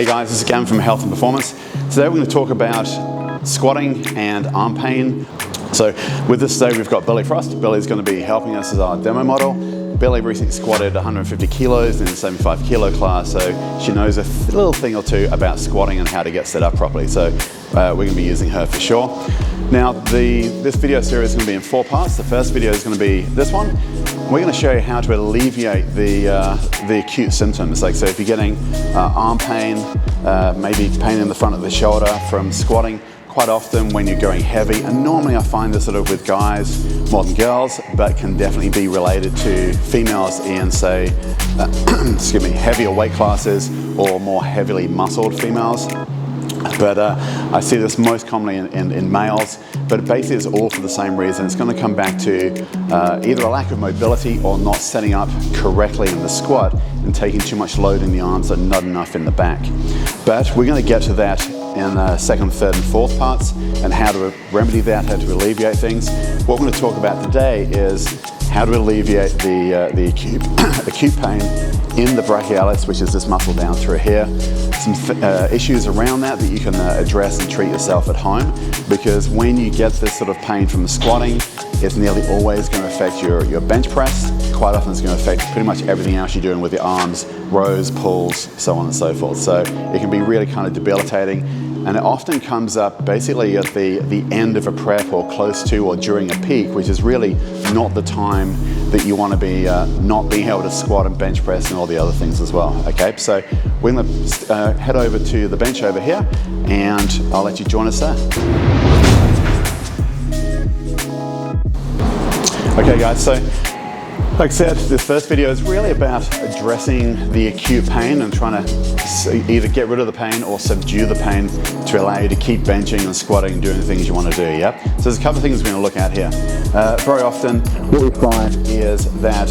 Hey guys, this is Gavin from Health and Performance. Today we're going to talk about squatting and arm pain. So with this today we've got Billy Frost. Billy's going to be helping us as our demo model. Billy recently squatted 150 kilos in the 75 kilo class, so she knows a little thing or two about squatting and how to get set up properly. So we're going to be using her for sure. Now this video series is going to be in 4 parts. The first video is going to be this one. We're going to show you how to alleviate the acute symptoms. Like, so if you're getting arm pain, maybe pain in the front of the shoulder from squatting, quite often when you're going heavy, and normally I find this sort of with guys more than girls, but can definitely be related to females in, say, excuse me, heavier weight classes or more heavily muscled females. But I see this most commonly in males, but basically it's all for the same reason. It's going to come back to either a lack of mobility or not setting up correctly in the squat and taking too much load in the arms and not enough in the back. But we're going to get to that in second, third and fourth parts and how to remedy that, how to alleviate things. What we're going to talk about today is how to alleviate the acute pain in the brachialis, which is this muscle down through here. Some issues around that you can address and treat yourself at home, because when you get this sort of pain from squatting, it's nearly always going to affect your bench press. Quite often it's going to affect pretty much everything else you're doing with your arms, rows, pulls, so on and so forth. So it can be really kind of debilitating, and it often comes up basically at the end of a prep or close to or during a peak, which is really not the time that you want to be not being able to squat and bench press and all the other things as well. Okay, so we're going to head over to the bench over here and I'll let you join us there. Okay guys, so like I said, this first video is really about addressing the acute pain and trying to either get rid of the pain or subdue the pain to allow you to keep benching and squatting and doing the things you want to do, yeah? So there's a couple of things we're going to look at here. Very often what we find is that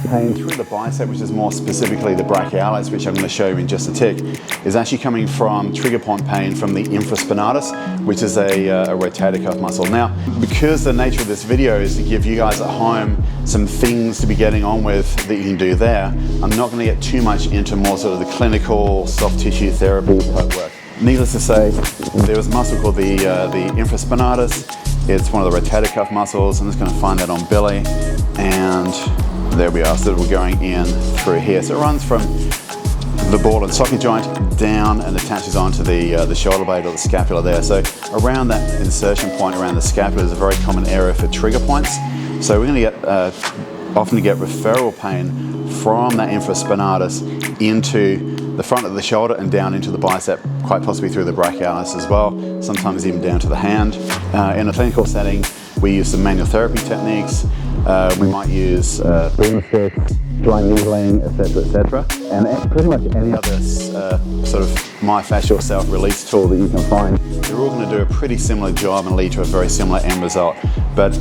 pain through the bicep, which is more specifically the brachialis, which I'm going to show you in just a tick, is actually coming from trigger point pain from the infraspinatus, which is a rotator cuff muscle. Now, because the nature of this video is to give you guys at home some things to be getting on with that you can do there, I'm not going to get too much into more sort of the clinical soft tissue therapy type work. Needless to say, there was a muscle called the infraspinatus. It's one of the rotator cuff muscles. I'm just going to find that on Billy, and there we are. So we're going in through here. So it runs from the ball and socket joint down and attaches onto the shoulder blade or the scapula there. So around that insertion point around the scapula is a very common area for trigger points. So we're going to get often get referral pain from that infraspinatus into the front of the shoulder and down into the bicep, quite possibly through the brachialis as well, sometimes even down to the hand. In a clinical setting, we use some manual therapy techniques. We might use boom sticks, dry needling, etc., and pretty much any other sort of myofascial self-release tool that you can find. They're all going to do a pretty similar job and lead to a very similar end result, but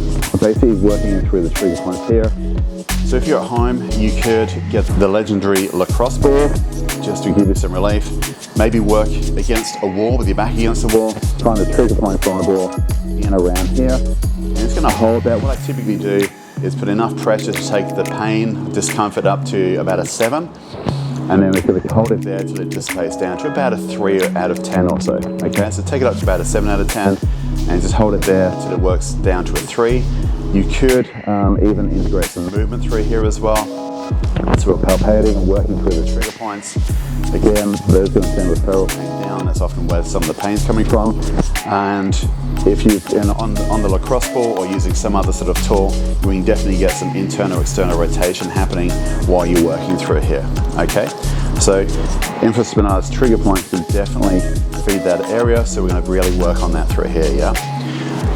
basically working through the trigger points here. So if you're at home, you could get the legendary lacrosse ball just to give you some relief. Maybe work against a wall with your back against the wall, find the trigger point from the ball in around here, and it's going to hold that. What I typically do is put enough pressure to take the pain, discomfort up to about a 7, and then we're going to hold it there till it dissipates down to about a 3 out of 10 or so. Okay, so take it up to about a 7 out of 10 and just hold it there till it works down to a 3. You could even integrate some movement through here as well. So we're palpating and working through the trigger points. Again, those are going to send referral pain down. That's often where some of the pain's coming from. And if you're on the lacrosse ball or using some other sort of tool, we can definitely get some internal external rotation happening while you're working through here. Okay, so infraspinatus trigger points can definitely feed that area, so we're going to really work on that through here, yeah?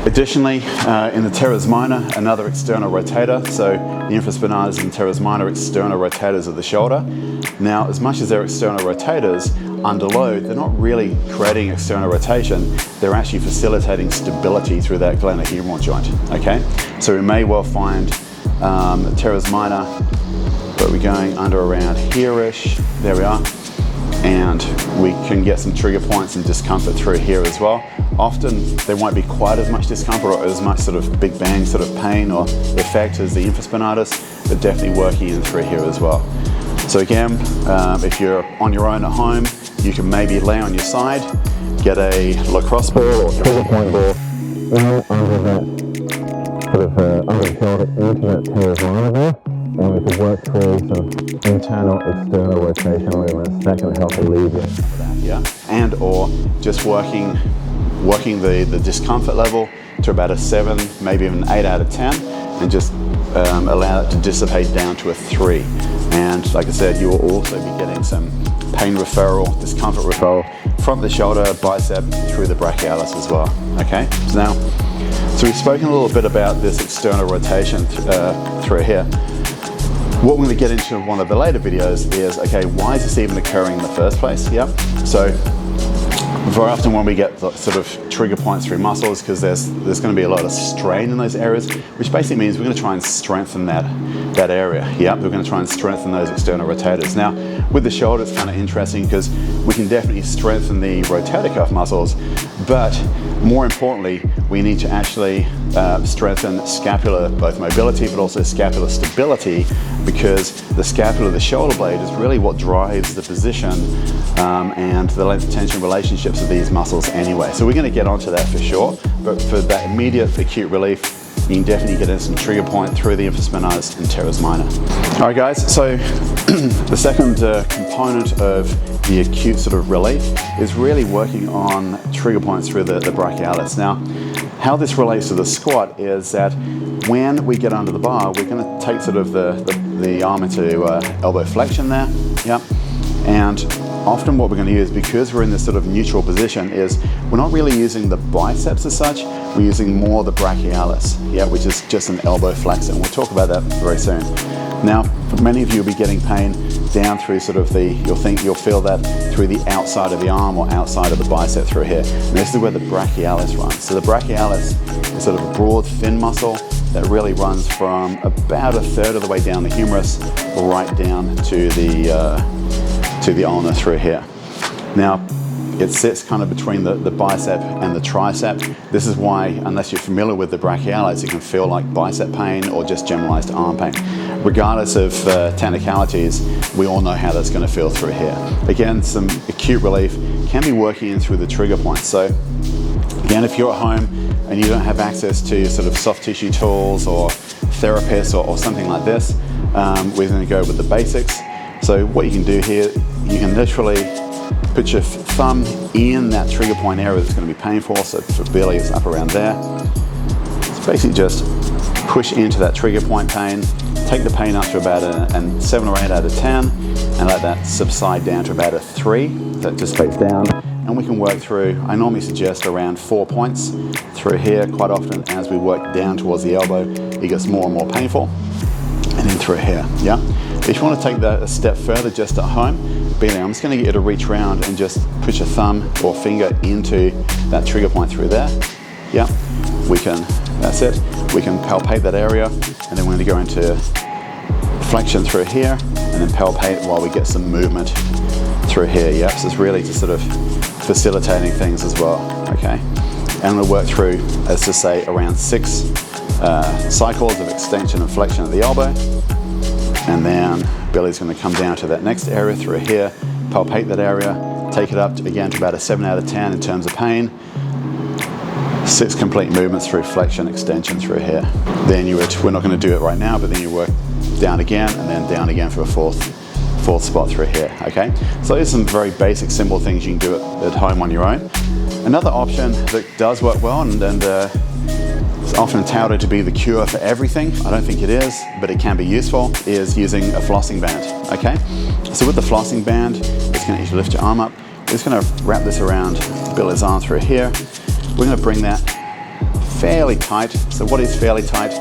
Additionally, in the teres minor, another external rotator. So the infraspinatus and teres minor external rotators of the shoulder. Now, as much as they're external rotators, under load, they're not really creating external rotation. They're actually facilitating stability through that glenohumeral joint. Okay, so we may well find teres minor, but we're going under around here-ish. There we are. And we can get some trigger points and discomfort through here as well. Often there won't be quite as much discomfort or as much sort of big bang sort of pain or effect as the infraspinatus, but definitely working in through here as well. So again, if you're on your own at home, you can maybe lay on your side, get a lacrosse ball or trigger point ball under that sort of under the shoulder into that teres minor there, and we can work through some internal, external rotation movements that can help alleviate some of that. Yeah, and or just working the discomfort level to about a 7, maybe even 8 out of 10, and just allow it to dissipate down to a 3. And like I said, you will also be getting some pain referral, discomfort referral from the shoulder, bicep, through the brachialis as well. Okay, so we've spoken a little bit about this external rotation through here. What we're going to get into in one of the later videos is, okay, why is this even occurring in the first place? Yep. So very often when we get sort of trigger points through muscles, because there's going to be a lot of strain in those areas, which basically means we're going to try and strengthen that area. Yep, we're going to try and strengthen those external rotators. Now, with the shoulder, it's kind of interesting because we can definitely strengthen the rotator cuff muscles, but more importantly, we need to actually strengthen scapular, both mobility, but also scapular stability, because the scapula, the shoulder blade, is really what drives the position and the length tension relationships of these muscles anyway. So we're going to get onto that for sure, but for that immediate acute relief, you can definitely get in some trigger point through the infraspinalis and teres minor. All right, guys, so the second component of the acute sort of relief is really working on trigger points through the brachialis. Now, how this relates to the squat is that when we get under the bar, we're going to take sort of the arm into elbow flexion there. Yep. And often what we're going to use, because we're in this sort of neutral position, is we're not really using the biceps as such, we're using more the brachialis, yeah, which is just an elbow flexor, and we'll talk about that very soon. Now, for many of you will be getting pain down through sort of you'll feel that through the outside of the arm or outside of the bicep through here. And this is where the brachialis runs. So the brachialis is sort of a broad, thin muscle that really runs from about a third of the way down the humerus right down to the ulna through here. Now, it sits kind of between the bicep and the tricep. This is why, unless you're familiar with the brachialis, it can feel like bicep pain or just generalized arm pain. Regardless of technicalities, we all know how that's going to feel through here. Again, some acute relief can be working in through the trigger points. So again, if you're at home and you don't have access to sort of soft tissue tools or therapists or something like this, we're going to go with the basics. So what you can do here, you can literally put your thumb in that trigger point area that's going to be painful. So for Billy, it's up around there. It's basically just push into that trigger point pain, take the pain up to about a 7 or 8 out of 10, and let that subside down to about a 3. That just dissipates down, and we can work through, I normally suggest around 4 points through here. Quite often as we work down towards the elbow, it gets more and more painful, and then through here, yeah? If you want to take that a step further just at home, Billy, I'm just going to get you to reach around and just put your thumb or finger into that trigger point through there. Yeah, that's it. We can palpate that area, and then we're going to go into flexion through here, and then palpate while we get some movement through here. Yeah, so it's really just sort of facilitating things as well, okay? And we'll work through, let's just say, around 6 cycles of extension and flexion at the elbow. And then Billy's going to come down to that next area through here, palpate that area, take it up again to about a 7 out of 10 in terms of pain. 6 complete movements through flexion, extension through here. Then we're not going to do it right now, but then you work down again and then down again for a fourth spot through here, okay? So there's some very basic, simple things you can do at home on your own. Another option that does work well and it's often touted to be the cure for everything, I don't think it is, but it can be useful, is using a flossing band, okay? So with the flossing band, it's going to lift your arm up. We're just going to wrap this around Billy's arm through here. We're going to bring that fairly tight. So what is fairly tight?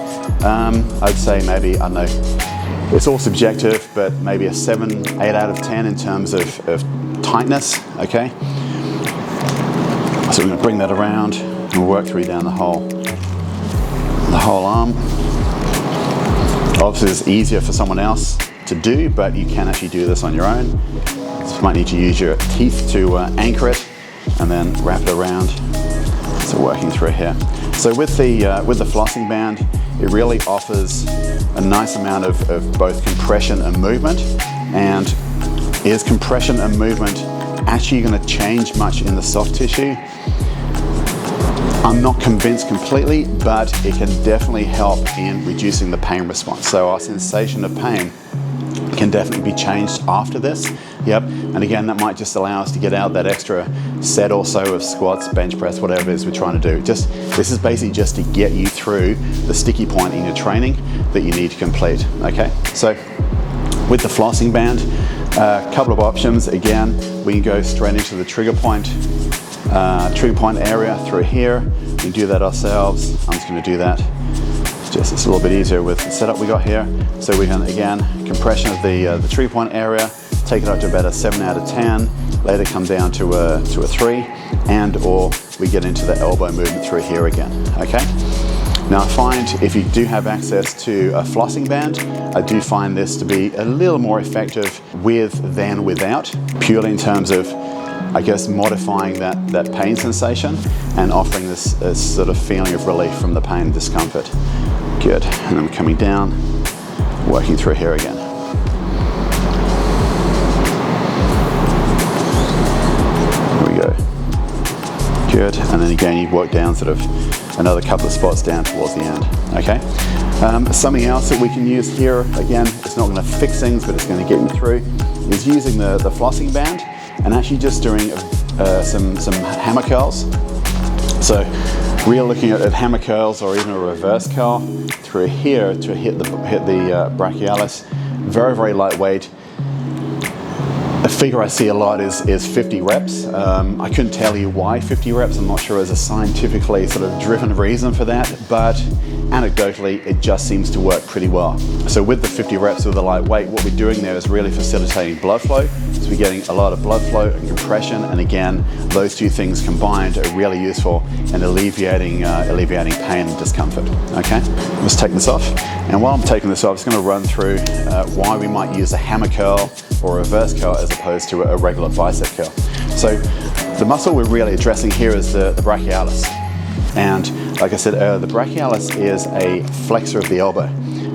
I'd say maybe, I don't know, it's all subjective, but maybe a 7, 8 out of 10 in terms of tightness, okay? So we're going to bring that around and we'll work through down the whole arm. Obviously it's easier for someone else to do, but you can actually do this on your own. So you might need to use your teeth to anchor it and then wrap it around. So working through here. So with the flossing band, it really offers a nice amount of both compression and movement, And is compression and movement actually going to change much in the soft tissue? I'm not convinced completely, but it can definitely help in reducing the pain response. So our sensation of pain can definitely be changed after this. Yep, and again, that might just allow us to get out that extra set or so of squats, bench press, whatever it is we're trying to do. This is basically just to get you through the sticky point in your training that you need to complete, okay? So with the flossing band, a couple of options. Again, we can go straight into the trigger point area through here. We can do that ourselves. I'm just going to do that. It's a little bit easier with the setup we got here. So we can, again, compression of the trigger point area, take it up to about a 7 out of 10, later come down to a 3, and or we get into the elbow movement through here again, okay? Now I find if you do have access to a flossing band, I do find this to be a little more effective with than without, purely in terms of, I guess, modifying that pain sensation and offering this sort of feeling of relief from the pain and discomfort. Good, and I'm coming down, working through here again. Here we go. Good, and then again you work down sort of another couple of spots down towards the end, okay? Something else that we can use here, again, it's not going to fix things, but it's going to get you through, is using the flossing band and actually just doing some hammer curls. So we are looking at hammer curls or even a reverse curl through here to hit the brachialis. Very, very lightweight. A figure I see a lot is 50 reps. I couldn't tell you why 50 reps. I'm not sure there's a scientifically sort of driven reason for that, but anecdotally, it just seems to work pretty well. So with the 50 reps with the lightweight, what we're doing there is really facilitating blood flow. So we're getting a lot of blood flow and compression, and again, those two things combined are really useful in alleviating pain and discomfort, okay? Let's take this off. And while I'm taking this off, I'm just gonna run through why we might use a hammer curl or a reverse curl as opposed to a regular bicep curl. So the muscle we're really addressing here is the brachialis. And like I said earlier, the brachialis is a flexor of the elbow.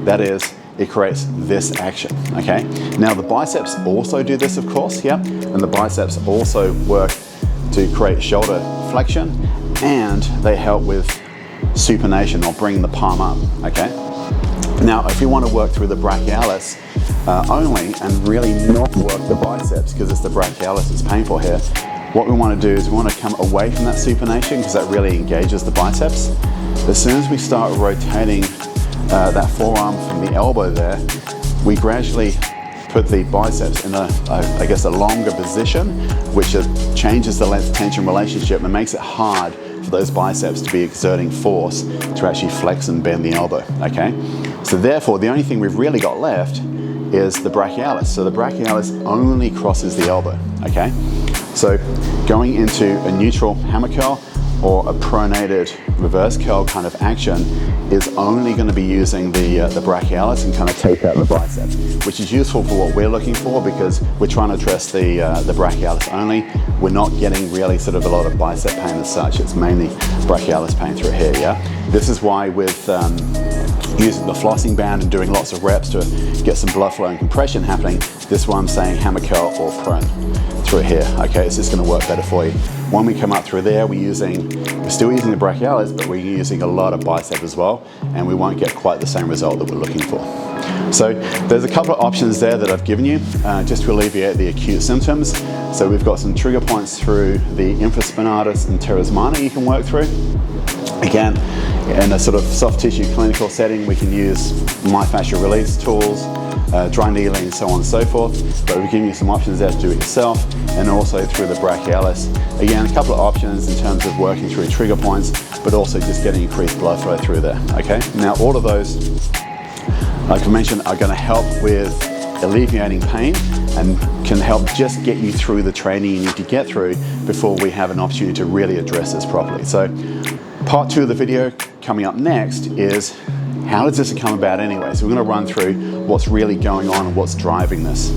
That is, it creates this action, okay? Now the biceps also do this, of course, yeah? And the biceps also work to create shoulder flexion, and they help with supination or bringing the palm up, okay? Now, if you want to work through the brachialis only and really not work the biceps, because it's the brachialis that's painful here, what we want to do is we want to come away from that supination because that really engages the biceps. As soon as we start rotating that forearm from the elbow there, we gradually put the biceps in a longer position, which changes the length-tension relationship and makes it hard for those biceps to be exerting force to actually flex and bend the elbow, okay? So therefore, the only thing we've really got left is the brachialis. So the brachialis only crosses the elbow, okay? So going into a neutral hammer curl or a pronated reverse curl kind of action is only going to be using the brachialis and kind of take out the bicep, which is useful for what we're looking for because we're trying to address the brachialis only. We're not getting really sort of a lot of bicep pain as such. It's mainly brachialis pain through here, yeah? This is why with using the flossing band and doing lots of reps to get some blood flow and compression happening, this is why I'm saying hammer curl or prone through here, okay? It's just gonna work better for you. When we come up through there, we're still using the brachialis, but we're using a lot of bicep as well, and we won't get quite the same result that we're looking for. So there's a couple of options there that I've given you just to alleviate the acute symptoms. So we've got some trigger points through the infraspinatus and teres minor you can work through. Again, in a sort of soft tissue clinical setting, we can use myofascial release tools, dry needling, and so on and so forth. But we're giving you some options there to do it yourself, and also through the brachialis. Again, a couple of options in terms of working through trigger points, but also just getting increased blood flow through there, okay? Now, all of those, like I mentioned, are gonna help with alleviating pain and can help just get you through the training you need to get through before we have an opportunity to really address this properly. So part 2 of the video coming up next is how does this come about anyway? So we're going to run through what's really going on and what's driving this.